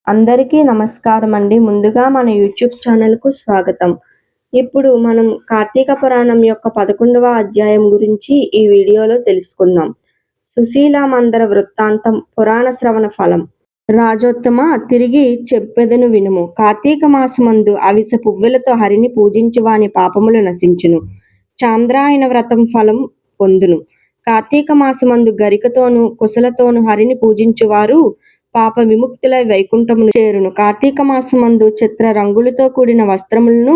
అందరికీ నమస్కారం అండి. ముందుగా మన యూట్యూబ్ ఛానల్‌కు స్వాగతం. ఇప్పుడు మనం కార్తీక పురాణం యొక్క 11వ అధ్యాయం గురించి ఈ వీడియోలో తెలుసుకుందాం. సుశీల మందర వృత్తాంతం పురాణ శ్రవణ ఫలం. రాజోత్తమ తిరిగి చెప్పెదను వినుము. కార్తీక మాసమందు అవిస పువ్వులతో హరిని పూజించు వాని పాపములు నశించును. చాంద్రాయణ వ్రతం ఫలం పొందును. కార్తీక మాసమందు గరికతోను కుశలతోను హరిని పూజించువారు పాప విముక్తులై వైకుంఠమును చేరును. కార్తీక మాసమందు చిత్ర రంగులతో కూడిన వస్త్రములను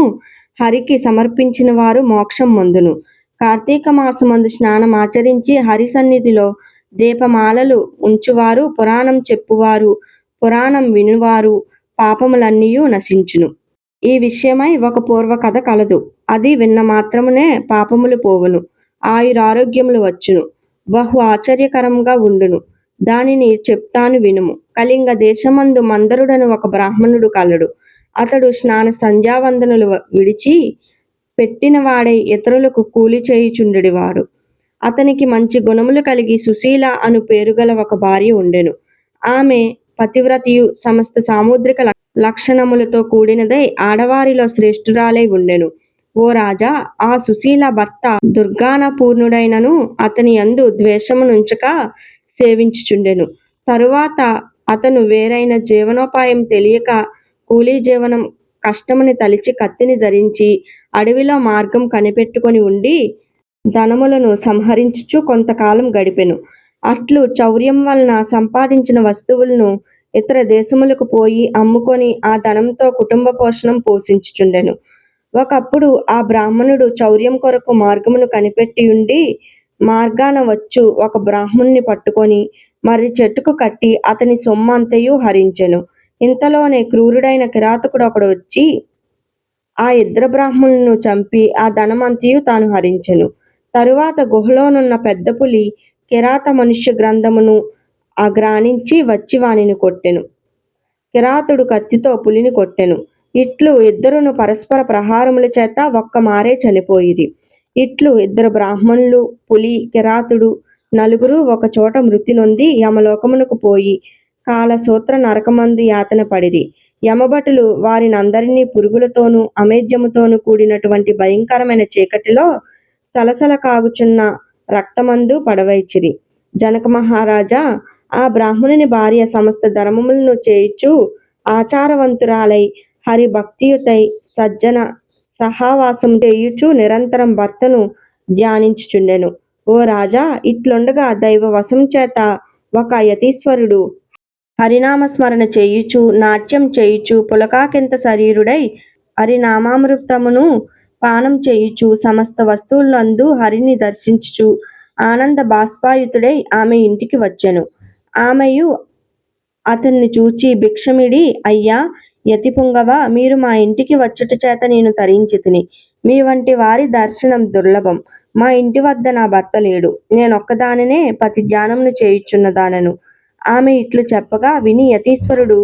హరికి సమర్పించిన వారు మోక్షం పొందును. కార్తీక మాసమందు స్నానం ఆచరించి హరి సన్నిధిలో దీపమాలలు ఉంచువారు, పురాణం చెప్పువారు, పురాణం వినువారు పాపములన్నీయు నశించును. ఈ విషయమై ఒక పూర్వకథ కలదు. అది విన్న మాత్రమునే పాపములు పోవును, ఆయురారోగ్యములు వచ్చును, బహు ఆశ్చర్యకరంగా ఉండును. దానిని చెప్తాను వినుము. కళింగ దేశమందు మందరుడను ఒక బ్రాహ్మణుడు కలడు. అతడు స్నాన సంధ్యావందనులు విడిచి పెట్టిన వాడై ఇతరులకు కూలి చేయుచుండెడివాడు. అతనికి మంచి గుణములు కలిగి సుశీల అను పేరుగల ఒక భార్య ఉండెను. ఆమె పతివ్రతియు సమస్త సాముద్రిక లక్షణములతో కూడినదై ఆడవారిలో శ్రేష్ఠురాలై ఉండెను. ఓ రాజా, ఆ సుశీల భర్త దుర్గానపూర్ణుడైనను అతని యందు ద్వేషమునుంచక సేవించుచుండెను. తరువాత అతను వేరైన జీవనోపాయం తెలియక కూలీ జీవనం కష్టమని తలిచి కత్తిని ధరించి అడవిలో మార్గం కనిపెట్టుకొని ఉండి ధనములను సంహరించుచు కొంతకాలం గడిపెను. అట్లు చౌర్యం వలన సంపాదించిన వస్తువులను ఇతర దేశములకు పోయి అమ్ముకొని ఆ ధనంతో కుటుంబ పోషణం పోషించుచుండెను. ఒకప్పుడు ఆ బ్రాహ్మణుడు చౌర్యం కొరకు మార్గమును కనిపెట్టియుండి మార్గాన వచ్చు ఒక బ్రాహ్మణుని పట్టుకొని మర్రి చెట్టుకు కట్టి అతని సొమ్మంతయు హరించెను. ఇంతలోనే క్రూరుడైన కిరాతకుడు ఒకడు వచ్చి ఆ ఇద్దరు బ్రాహ్మణులను చంపి ఆ ధనమంతయు తాను హరించెను. తరువాత గుహలోనున్న పెద్ద పులి కిరాత మనుష్య గ్రంథమును అగ్రానించి వచ్చి వానిని కొట్టెను. కిరాతుడు కత్తితో పులిని కొట్టెను. ఇట్లు ఇద్దరును పరస్పర ప్రహారముల చేత ఒక్క మారే చనిపోయిరి. ఇట్లు ఇద్దరు బ్రాహ్మణులు, పులి, కిరాతుడు నలుగురు ఒక చోట మృతి నొంది యమలోకమునకు పోయి కాలసూత్ర నరకమందు యాతన పడిరి. యమభటులు వారినందరినీ పురుగులతోనూ అమేధ్యముతోనూ కూడినటువంటి భయంకరమైన చీకటిలో సలసల కాగుచున్న రక్తమందు పడవైచిరి. జనక మహారాజా, ఆ బ్రాహ్మణుని భార్య సమస్త ధర్మములను చేయుచు ఆచారవంతురాలై హరి భక్తియుతై సజ్జన సహవాసం చేయుచు నిరంతరం భర్తను ధ్యానించుచుండెను. ఓ రాజా, ఇట్లుండగా దైవ వశం చేత ఒక యతీశ్వరుడు హరినామస్మరణ చేయుచు నాట్యం చేయుచు పులకాకింత శరీరుడై హరినామామృతమును పానం చేయుచు సమస్త వస్తువులందు హరిని దర్శించుచు ఆనంద బాష్పాయుతుడై ఆమె ఇంటికి వచ్చెను. ఆమెయు అతన్ని చూచి భిక్షమిడి, అయ్యా యతిపుంగవ, మీరు మా ఇంటికి వచ్చుట చేత నేను తరించితిని. మీ వంటి వారి దర్శనం దుర్లభం. మా ఇంటి వద్ద నా భర్త లేడు. నేనొక్కదానినే పతి ధ్యానమును చేయుచున్నదానను. ఆమె ఇట్లు చెప్పగా విని యతీశ్వరుడు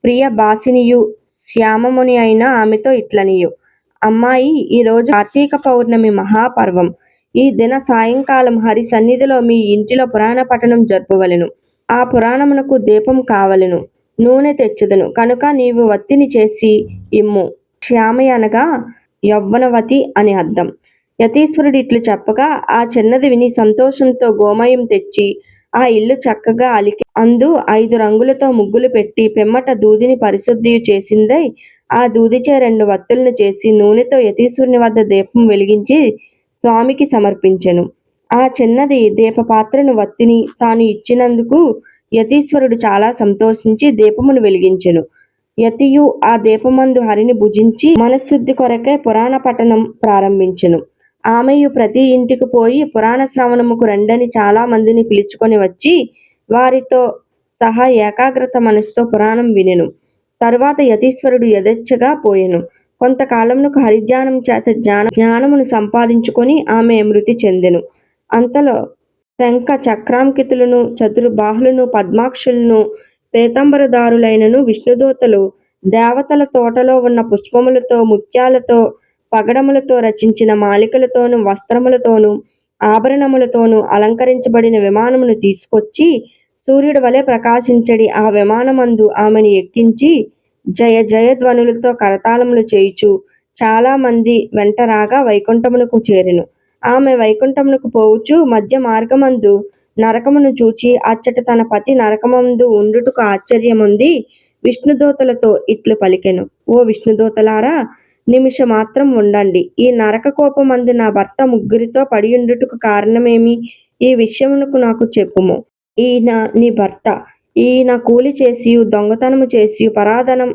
ప్రియ భాసినియు శ్యామముని అయిన ఆమెతో ఇట్లనియు, అమ్మాయి, ఈరోజు కార్తీక పౌర్ణమి మహాపర్వం. ఈ దిన సాయంకాలం హరి సన్నిధిలో మీ ఇంటిలో పురాణ పఠనం జరుపవలెను. ఆ పురాణమునకు దీపం కావలెను. నూనె తెచ్చెదను కనుక నీవు వత్తిని చేసి ఇమ్ము. శ్యామ అనగా యౌవనవతి అని అర్థం. యతీశ్వరుడు ఇట్లు చెప్పగా ఆ చిన్నది విని సంతోషంతో గోమయం తెచ్చి ఆ ఇల్లు చక్కగా అలికి అందు 5 రంగులతో ముగ్గులు పెట్టి పిమ్మట దూదిని పరిశుద్ధియు చేసిందై ఆ దూదిచే 2 వత్తులను చేసి నూనెతో యతీశ్వరుని వద్ద దీపం వెలిగించి స్వామికి సమర్పించెను. ఆ చిన్నది దీపపాత్రను వత్తిని తాను ఇచ్చినందుకు యతీశ్వరుడు చాలా సంతోషించి దీపమును వెలిగించెను. యతియు ఆ దీపమందు హరిని భుజించి మనశ్శుద్ధి కొరకై పురాణ పఠనం ప్రారంభించెను. ఆమెయు ప్రతి ఇంటికి పోయి పురాణ శ్రవణముకు రండని చాలా మందిని పిలుచుకొని వచ్చి వారితో సహా ఏకాగ్రత మనసుతో పురాణం వినెను. తరువాత యతీశ్వరుడు యథేచ్ఛగా పోయెను. కొంతకాలమునకు హరిధ్యానం చేత జ్ఞానమును సంపాదించుకొని ఆమె మృతి చెందెను. అంతలో శంఖ చక్రాంకితులను చతుర్బాహులను పద్మాక్షులను పీతాంబరదారులైనను విష్ణుదూతలు దేవతల తోటలో ఉన్న పుష్పములతో ముత్యాలతో పగడములతో రచించిన మాలికలతోనూ వస్త్రములతోనూ ఆభరణములతోనూ అలంకరించబడిన విమానమును తీసుకొచ్చి సూర్యుడి వలె ప్రకాశించడి ఆ విమానమందు ఆమెను ఎక్కించి జయ జయ ధ్వనులతో కరతాళములు చేయుచు చాలా మంది వెంట రాగా వైకుంఠమునకు చేరెను. ఆమె వైకుంఠమునకు పోవుచు మధ్య మార్గమందు నరకమును చూచి అచ్చట తన పతి నరకమందు ఉండుటకు ఆశ్చర్యముంది విష్ణుదూతలతో ఇట్లు పలికెను. ఓ విష్ణుదూతలారా, నిమిషమాత్రం ఉండండి. ఈ నరక కోపమందు నా భర్త ముగ్గురితో పడియుండుటకు కారణమేమి? ఈ విషయమునకు నాకు చెప్పుము. ఈయన నీ భర్త. ఈయన కూలి చేసియు దొంగతనము చేసియు పరాధనం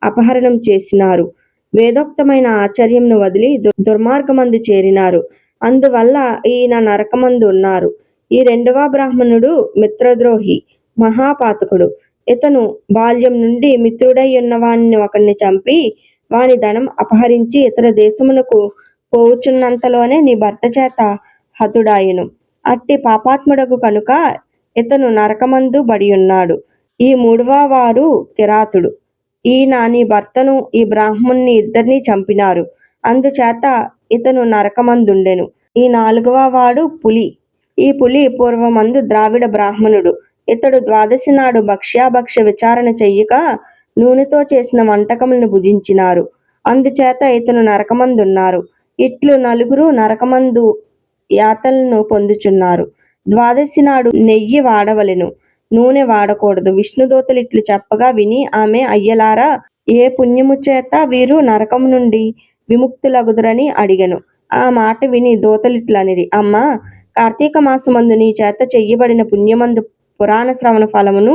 అపహరణం చేసినారు. వేదోక్తమైన ఆచర్యమును వదిలి దుర్మార్గమందు చేరినారు. అందువల్ల ఈయన నరకమందు ఉన్నారు. ఈ రెండవ బ్రాహ్మణుడు మిత్రద్రోహి, మహాపాతకుడు. ఇతను బాల్యం నుండి మిత్రుడై ఉన్న వానిని ఒకరిని చంపి వాని ధనం అపహరించి ఇతర దేశమునకు పోవుచున్నంతలోనే నీ భర్త చేత హతుడాయెను. అట్టి పాపాత్ముడకు కనుక ఇతను నరకమందు బడియున్నాడు. ఈ మూడవ వారు కిరాతుడు. ఈయన నీ భర్తను ఈ బ్రాహ్మణుని ఇద్దరిని చంపినారు. అందుచేత ఇతను నరకమందుండెను. ఈ నాలుగవ వాడు పులి. ఈ పులి పూర్వమందు ద్రావిడ బ్రాహ్మణుడు. ఇతడు ద్వాదశి నాడు భక్ష్యాభక్ష విచారణ చెయ్యక నూనెతో చేసిన వంటకములను భుజించినారు. అందుచేత ఇతను నరకమందున్నారు. ఇట్లు నలుగురు నరకమందు యాతనలను పొందుచున్నారు. ద్వాదశి నాడు నెయ్యి వాడవలెను, నూనె వాడకూడదు. విష్ణుదూతలు ఇట్లు చెప్పగా విని ఆమె, అయ్యలారా, ఏ పుణ్యము చేత వీరు నరకము నుండి విముక్తులగుదురని అడిగెను. ఆ మాట విని దూతలిట్లనిరి, అమ్మా, కార్తీక మాసమందు నీ చేత చెయ్యబడిన పుణ్యమందు పురాణ శ్రవణ ఫలమును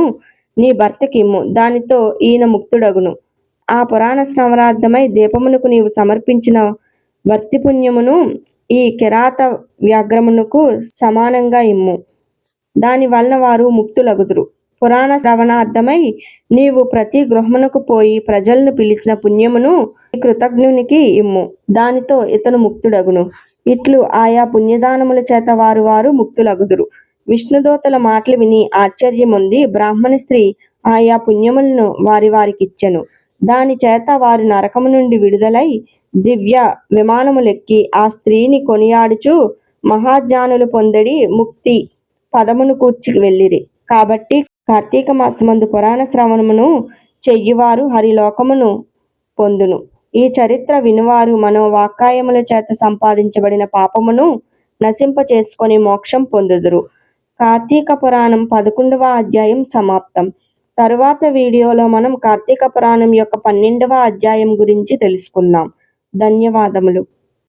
నీ భర్తకిమ్ము. దానితో ఈయన ముక్తుడగును. ఆ పురాణ శ్రవణార్థమై దీపమునకు నీవు సమర్పించిన వర్తి పుణ్యమును ఈ కిరాత వ్యాఘ్రమునకు సమానంగా ఇమ్ము. దాని వలన వారు ముక్తులగుదురు. పురాణ శ్రవణార్థమై నీవు ప్రతి గృహమునకు పోయి ప్రజలను పిలిచిన పుణ్యమును ఈ కృతజ్ఞునికి ఇమ్ము. దానితో ఇతను ముక్తుడగును. ఇట్లు ఆయా పుణ్యదానముల చేత వారు ముక్తులగుదురు. విష్ణుదూతల మాటలు విని ఆశ్చర్యముంది బ్రాహ్మణ స్త్రీ ఆయా పుణ్యములను వారికిచ్చెను. దాని చేత వారు నరకము నుండి విడుదలై దివ్య విమానములెక్కి ఆ స్త్రీని కొనియాడుచు మహాజ్ఞానులు పొందడి ముక్తి పదమును కూర్చి వెళ్ళిరి. కాబట్టి కార్తీక మాసమందు పురాణ శ్రవణమును చెయ్యువారు హరిలోకమును పొందును. ఈ చరిత్ర వినువారు మనోవాక్కాయముల చేత సంపాదించబడిన పాపమును నశింప చేసుకొని మోక్షం పొందుదురు. కార్తీక పురాణం 11వ అధ్యాయం సమాప్తం. తరువాత వీడియోలో మనం కార్తీక పురాణం యొక్క 12వ అధ్యాయం గురించి తెలుసుకుందాం. ధన్యవాదములు.